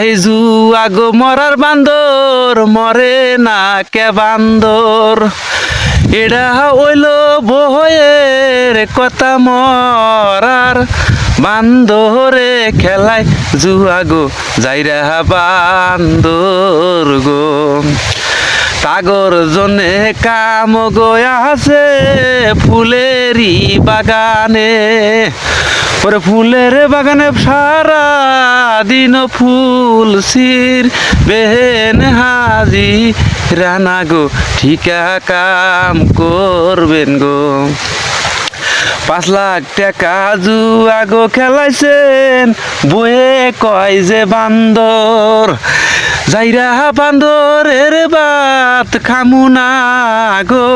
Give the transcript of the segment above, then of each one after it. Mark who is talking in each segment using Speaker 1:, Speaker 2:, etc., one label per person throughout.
Speaker 1: এই জুয়া গো মরার বান্দর মরে না কে বান্দর, এডা হইল বহের কথা মরার বান্দরে খেলায় জুয়া গো যাইরা বান্দর গো। তাগর জনে কাম গয়া আছে ফুলেরই বাগানে, ওরে ফুলের বাগানে সারা দিন ফুল সির বেহেন হাজি রানা গো ঠিকা কাম করবেন গো। 5 লাখ টাকা জুয়া গো খেলাইছেন বয়ে কয় যে বান্দর, যাইরা বান্দরের বাত খামু না গো,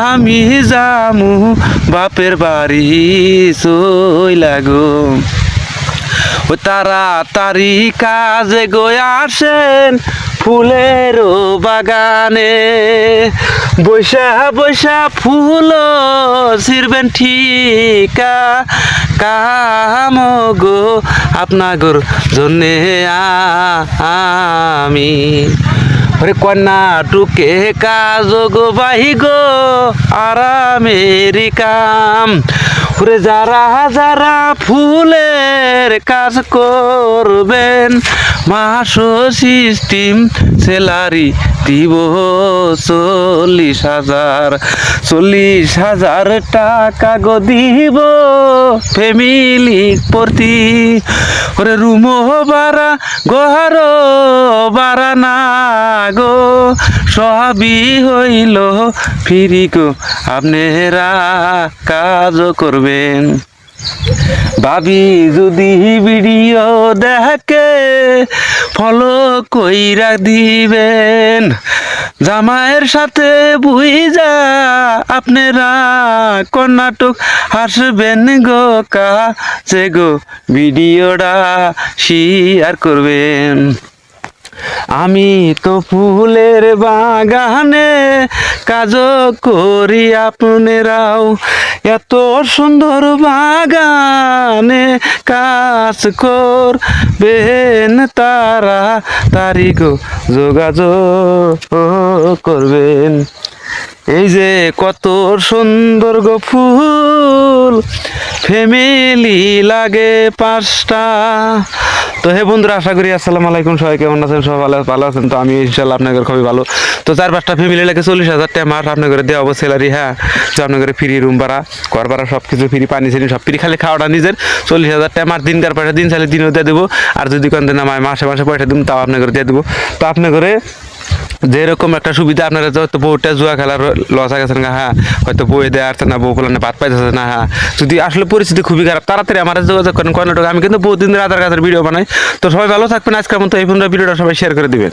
Speaker 1: আমি যামু বাপের বাড়ি চইলা গো। ও তাড়াতাড়ি কাজে গয়া আসেন ফুলের বাগানে, বৈশা বৈশা ফুল ছিড়বেন ঠিকা কাম গো আপনাগর জন্যে আমি। ওরে কন্যা টুকে কাজ গো বাহি গো আরামেরি কাম, ওরে যারা যারা ফুলের কাজ করবেন মাস সিস্টেম স্যালারি দিব 40,000 টাকা গো দিব ফ্যামিলি প্রতি। ওরে রুমো বাড়া ঘর বাড়া না গো সবই হইল ফিরি গো আপনারা কাজ করবেন। ভাবি যদি ভিডিও দেখে ফলো কইরা দিবেন, জামাইয়ের সাথে বুঝা আপনারা কর্ণাটক হাসবেন গো কাছে গো ভিডিওটা শেয়ার করবেন। আমি তো ফুলের বাগানে কাজ করি আপনারাও এত সুন্দর বাগানে কাজ করবেন, তারা তারিখও যোগাযোগ করবেন। এই যে কত সুন্দর গো ফুল ফ্যামিলি লাগে 5টা। তো হে বন্ধুরা, আশা করি আসসালামু আলাইকুম, সবাই কেমন আছেন? সবাই ভালো আছেন তো? আমি ইনশাল্লাহ আপনাদের খুবই ভালো। তো 4-5টা ফ্যামিলি লাগে 40,000 টাকা মাস আপনাদের দেওয়া অবশ্যই স্যালারি। হ্যাঁ, তো আপনাদের ফ্রি রুম ভাড়া ঘর ভাড়া সব কিছু ফ্রি, পানি ছিনি সব ফ্রি, খালি খাওয়াটা নিজের। 40,000 টাকা মাস দিনকার পয়সা দিন চাইলে দিনও দিয়ে দেবো, আর যদি কোন দিন আমার মাসে মাসে পয়সা দিব তাও আপনাদের দিয়ে দেবো। তো আপনাদের যেরকম একটা সুবিধা আপনারা হয়তো বউটা জুয়া খেলার লস হয়ে গেছেন, হ্যাঁ হয়তো বই দেওয়া আসছে না, বউ পোলানে ভাত পাইতেছে না, হ্যাঁ যদি আসলে পরিস্থিতি খুবই খারাপ তাড়াতাড়ি আমার যোগাযোগ করেন কর্ণাটক। আমি কিন্তু বহুদিন আধার কার্ডের ভিডিও বানাই। তো সবাই ভালো থাকবেন, আজকের মতো এই ভিডিওটা সবাই শেয়ার করে দিবেন।